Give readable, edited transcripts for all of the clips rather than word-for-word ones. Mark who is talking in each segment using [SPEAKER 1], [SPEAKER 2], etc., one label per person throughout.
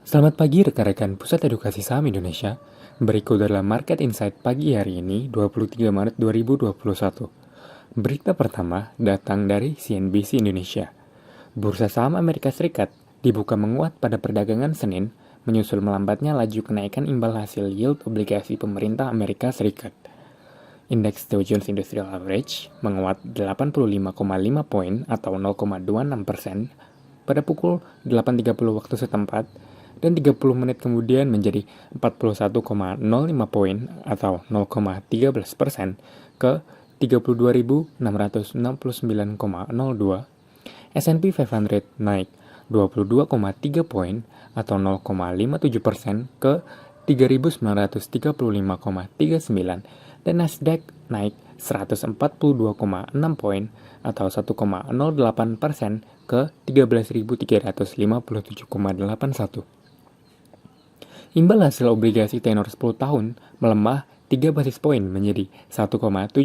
[SPEAKER 1] Selamat pagi rekan-rekan Pusat Edukasi Saham Indonesia. Berikut adalah Market Insight pagi hari ini, 23 Maret 2021. Berita pertama datang dari CNBC Indonesia. Bursa saham Amerika Serikat dibuka menguat pada perdagangan Senin, menyusul melambatnya laju kenaikan imbal hasil yield obligasi pemerintah Amerika Serikat. Indeks Dow Jones Industrial Average menguat 85,5 poin atau 0,26% pada pukul 8.30 waktu setempat, dan 30 menit kemudian menjadi 41,05 poin atau 0,13% ke 32.669,02. S&P 500 naik 22,3 poin atau 0,57% ke 3.935,39, dan Nasdaq naik 142,6 poin atau 1,08% ke 13.357,81. Imbal hasil obligasi tenor 10 tahun melemah 3 basis poin menjadi 1,7%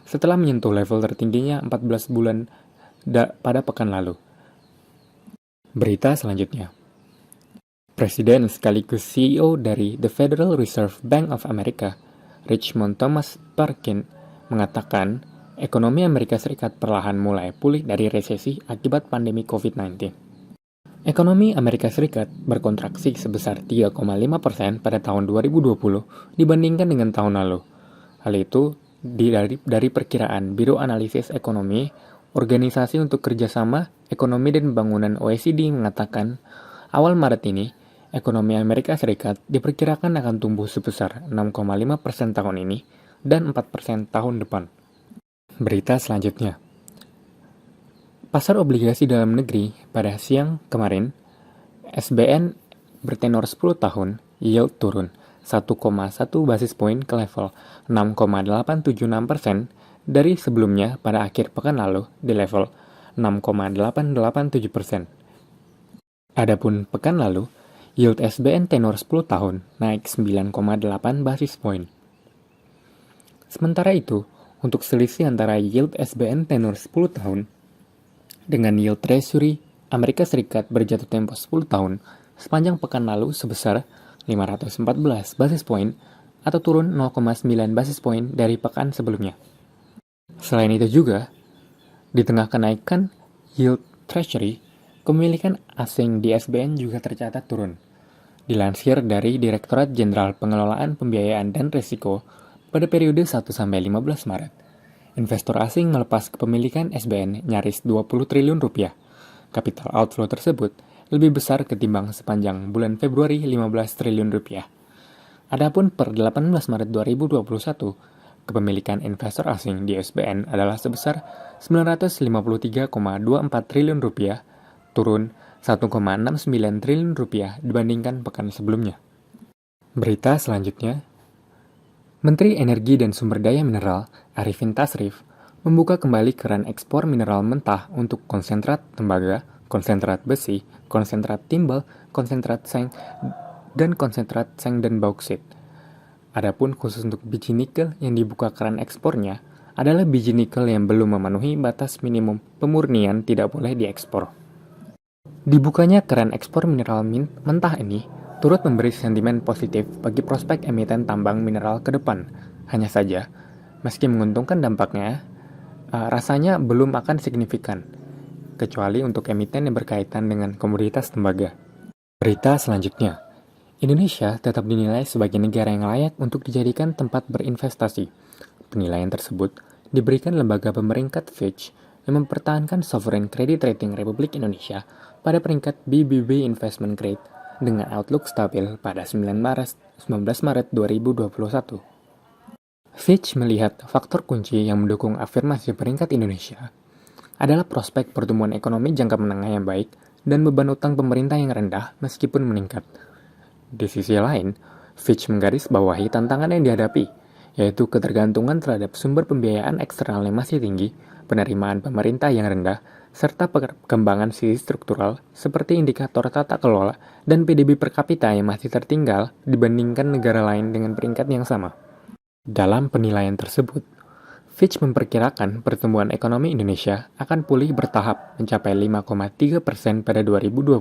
[SPEAKER 1] setelah menyentuh level tertingginya 14 bulan pada pekan lalu. Berita selanjutnya. Presiden sekaligus CEO dari The Federal Reserve Bank of America, Richmond Thomas Perkin, mengatakan ekonomi Amerika Serikat perlahan mulai pulih dari resesi akibat pandemi COVID-19. Ekonomi Amerika Serikat berkontraksi sebesar 3,5% pada tahun 2020 dibandingkan dengan tahun lalu. Hal itu dari perkiraan Biro Analisis Ekonomi, Organisasi untuk Kerjasama Ekonomi dan Pembangunan OECD mengatakan, awal Maret ini, ekonomi Amerika Serikat diperkirakan akan tumbuh sebesar 6,5% tahun ini dan 4% tahun depan. Berita selanjutnya. Pasar obligasi dalam negeri pada siang kemarin, SBN bertenor 10 tahun, yield turun 1,1 basis poin ke level 6,876% dari sebelumnya pada akhir pekan lalu di level 6,887%. Adapun pekan lalu, yield SBN tenor 10 tahun naik 9,8 basis poin. Sementara itu, untuk selisih antara yield SBN tenor 10 tahun dengan yield Treasury Amerika Serikat berjatuh tempo 10 tahun sepanjang pekan lalu sebesar 514 basis poin atau turun 0,9 basis poin dari pekan sebelumnya. Selain itu juga, di tengah kenaikan yield Treasury, kepemilikan asing di SBN juga tercatat turun. Dilansir dari Direktorat Jenderal Pengelolaan Pembiayaan dan Risiko pada periode 1-15 Maret, investor asing melepas kepemilikan SBN nyaris 20 triliun rupiah. Capital outflow tersebut lebih besar ketimbang sepanjang bulan Februari 15 triliun rupiah. Adapun per 18 Maret 2021, kepemilikan investor asing di SBN adalah sebesar 953,24 triliun rupiah, turun 1,69 triliun rupiah dibandingkan pekan sebelumnya. Berita selanjutnya. Menteri Energi dan Sumber Daya Mineral, Arifin Tasrif, membuka kembali keran ekspor mineral mentah untuk konsentrat tembaga, konsentrat besi, konsentrat timbal, konsentrat seng, dan konsentrat seng dan bauksit. Adapun khusus untuk biji nikel yang dibuka keran ekspornya adalah biji nikel yang belum memenuhi batas minimum pemurnian tidak boleh diekspor. Dibukanya keran ekspor mineral mentah ini turut memberi sentimen positif bagi prospek emiten tambang mineral ke depan. Hanya saja, meski menguntungkan dampaknya, rasanya belum akan signifikan, kecuali untuk emiten yang berkaitan dengan komoditas tembaga. Berita selanjutnya. Indonesia tetap dinilai sebagai negara yang layak untuk dijadikan tempat berinvestasi. Penilaian tersebut diberikan lembaga pemeringkat Fitch yang mempertahankan sovereign credit rating Republik Indonesia pada peringkat BBB Investment Grade dengan outlook stabil pada 19 Maret 2021. Fitch melihat faktor kunci yang mendukung afirmasi peringkat Indonesia adalah prospek pertumbuhan ekonomi jangka menengah yang baik dan beban utang pemerintah yang rendah meskipun meningkat. Di sisi lain, Fitch menggarisbawahi tantangan yang dihadapi, yaitu ketergantungan terhadap sumber pembiayaan eksternal yang masih tinggi, penerimaan pemerintah yang rendah, serta perkembangan sisi struktural seperti indikator tata kelola dan PDB per kapita yang masih tertinggal dibandingkan negara lain dengan peringkat yang sama. Dalam penilaian tersebut, Fitch memperkirakan pertumbuhan ekonomi Indonesia akan pulih bertahap mencapai 5,3% pada 2021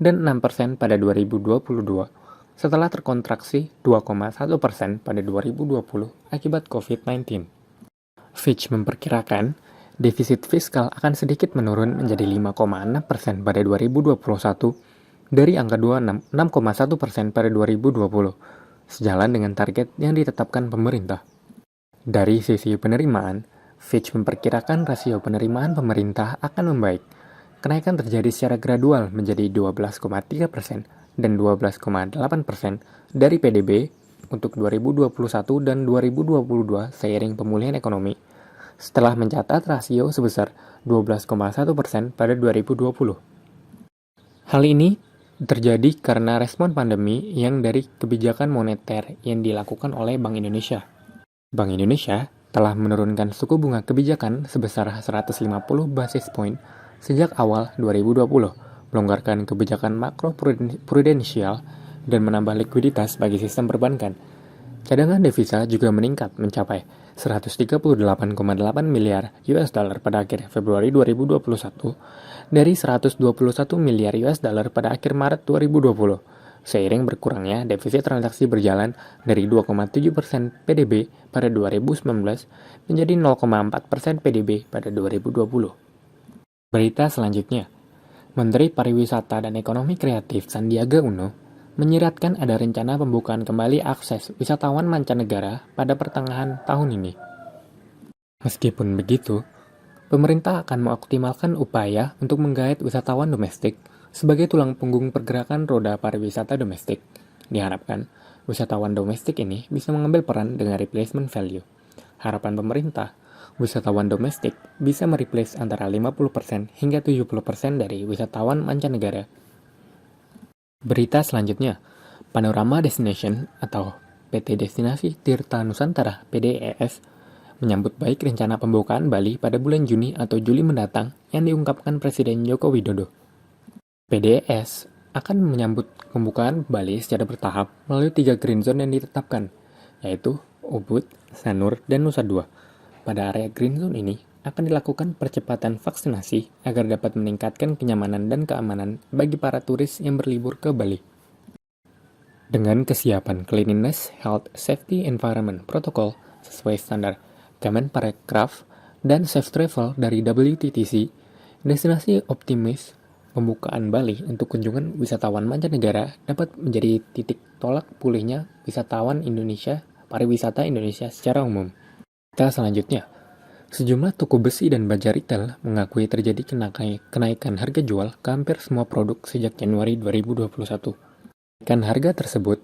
[SPEAKER 1] dan 6% pada 2022, setelah terkontraksi 2,1% pada 2020 akibat COVID-19. Fitch memperkirakan defisit fiskal akan sedikit menurun menjadi 5,6% pada 2021 dari angka 6,1% pada 2020, sejalan dengan target yang ditetapkan pemerintah. Dari sisi penerimaan, Fitch memperkirakan rasio penerimaan pemerintah akan membaik. Kenaikan terjadi secara gradual menjadi 12,3% dan 12,8% dari PDB untuk 2021 dan 2022 seiring pemulihan ekonomi, setelah mencatat rasio sebesar 12,1% pada 2020. Hal ini terjadi karena respon pandemi yang dari kebijakan moneter yang dilakukan oleh Bank Indonesia. Bank Indonesia telah menurunkan suku bunga kebijakan sebesar 150 basis point sejak awal 2020, melonggarkan kebijakan makro-prudensial dan menambah likuiditas bagi sistem perbankan. Cadangan devisa juga meningkat mencapai 138,8 miliar US dollar pada akhir Februari 2021 dari 121 miliar US dollar pada akhir Maret 2020. Seiring berkurangnya defisit transaksi berjalan dari 2,7% PDB pada 2019 menjadi 0,4% PDB pada 2020. Berita selanjutnya, Menteri Pariwisata dan Ekonomi Kreatif Sandiaga Uno menyiratkan ada rencana pembukaan kembali akses wisatawan mancanegara pada pertengahan tahun ini. Meskipun begitu, pemerintah akan mengoptimalkan upaya untuk menggait wisatawan domestik sebagai tulang punggung pergerakan roda pariwisata domestik. Diharapkan, wisatawan domestik ini bisa mengambil peran dengan replacement value. Harapan pemerintah, wisatawan domestik bisa mereplace antara 50% hingga 70% dari wisatawan mancanegara. Berita selanjutnya, Panorama Destination atau PT Destinasi Tirta Nusantara (PDES) menyambut baik rencana pembukaan Bali pada bulan Juni atau Juli mendatang yang diungkapkan Presiden Joko Widodo. PDS akan menyambut pembukaan Bali secara bertahap melalui 3 green zone yang ditetapkan, yaitu Ubud, Sanur, dan Nusa Dua. Pada area green zone ini akan dilakukan percepatan vaksinasi agar dapat meningkatkan kenyamanan dan keamanan bagi para turis yang berlibur ke Bali. Dengan kesiapan Cleanliness, Health, Safety, Environment Protocol sesuai standar Kemenparekraf dan Safe Travel dari WTTC, destinasi optimis pembukaan Bali untuk kunjungan wisatawan mancanegara dapat menjadi titik tolak pulihnya wisatawan Indonesia, pariwisata Indonesia secara umum. Kita selanjutnya, sejumlah toko besi dan baja retail mengakui terjadi kenaikan harga jual ke hampir semua produk sejak Januari 2021. Kenaikan harga tersebut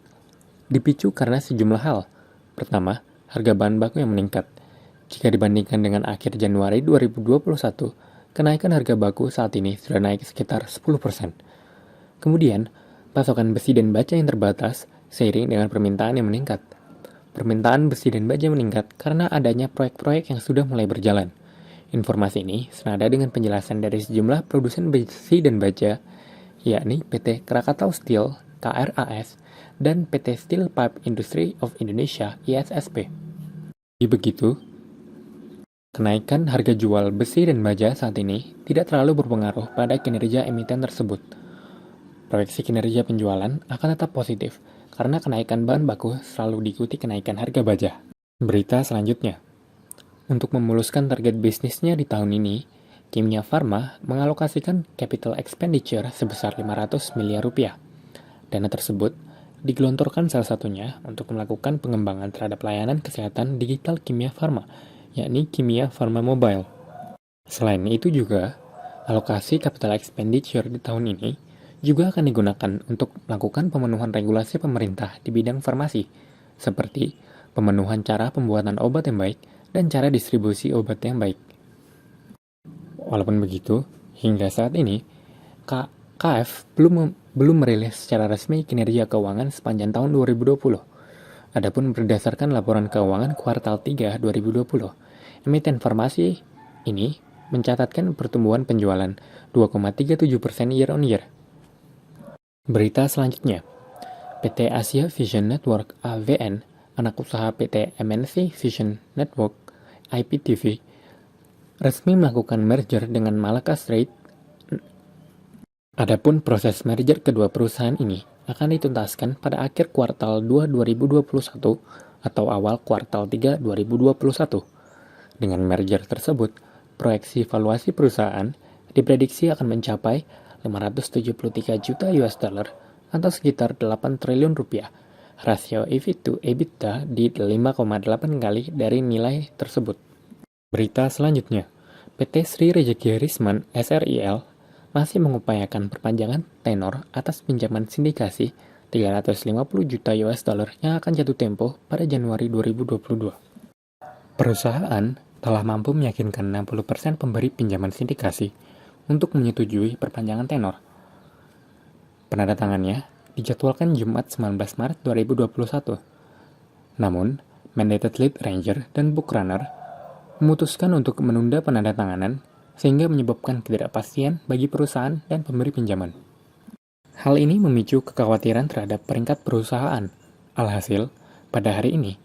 [SPEAKER 1] dipicu karena sejumlah hal. Pertama, harga bahan baku yang meningkat. Jika dibandingkan dengan akhir Januari 2021, kenaikan harga baku saat ini sudah naik sekitar 10%. Kemudian, pasokan besi dan baja yang terbatas seiring dengan permintaan yang meningkat. Permintaan besi dan baja meningkat karena adanya proyek-proyek yang sudah mulai berjalan. Informasi ini senada dengan penjelasan dari sejumlah produsen besi dan baja, yakni PT Krakatau Steel (KRAS) dan PT Steel Pipe Industry of Indonesia (ISSP). Begitu, kenaikan harga jual besi dan baja saat ini tidak terlalu berpengaruh pada kinerja emiten tersebut. Proyeksi kinerja penjualan akan tetap positif karena kenaikan bahan baku selalu diikuti kenaikan harga baja. Berita selanjutnya, untuk memuluskan target bisnisnya di tahun ini, Kimia Farma mengalokasikan capital expenditure sebesar 500 miliar rupiah. Dana tersebut digelontorkan salah satunya untuk melakukan pengembangan terhadap layanan kesehatan digital Kimia Farma, yakni Kimia Farma Mobile. Selain itu juga, alokasi capital expenditure di tahun ini juga akan digunakan untuk melakukan pemenuhan regulasi pemerintah di bidang farmasi, seperti pemenuhan cara pembuatan obat yang baik dan cara distribusi obat yang baik. Walaupun begitu, hingga saat ini, KF belum merilis secara resmi kinerja keuangan sepanjang tahun 2020. Adapun berdasarkan laporan keuangan kuartal 3 2020, emiten farmasi ini mencatatkan pertumbuhan penjualan 2,37% year-on-year. Berita selanjutnya, PT Asia Vision Network (AVN), anak usaha PT MNC Vision Network (IPTV), resmi melakukan merger dengan Malaka Strait Adapun proses merger kedua perusahaan ini akan dituntaskan pada akhir kuartal 2 2021 atau awal kuartal 3 2021. Dengan merger tersebut, proyeksi valuasi perusahaan diprediksi akan mencapai 573 juta US dollar atau sekitar 8 triliun rupiah. Rasio EV to EBITDA di 5,8 kali dari nilai tersebut. Berita selanjutnya, PT Sri Rejeki Risman SRIL masih mengupayakan perpanjangan tenor atas pinjaman sindikasi 350 juta US dollar yang akan jatuh tempo pada Januari 2022. Perusahaan telah mampu meyakinkan 60% pemberi pinjaman sindikasi untuk menyetujui perpanjangan tenor. Penandatangannya dijadwalkan Jumat 19 Maret 2021. Namun, Mandated Lead Ranger dan Book Runner memutuskan untuk menunda penandatanganan sehingga menyebabkan ketidakpastian bagi perusahaan dan pemberi pinjaman. Hal ini memicu kekhawatiran terhadap peringkat perusahaan. Alhasil, pada hari ini,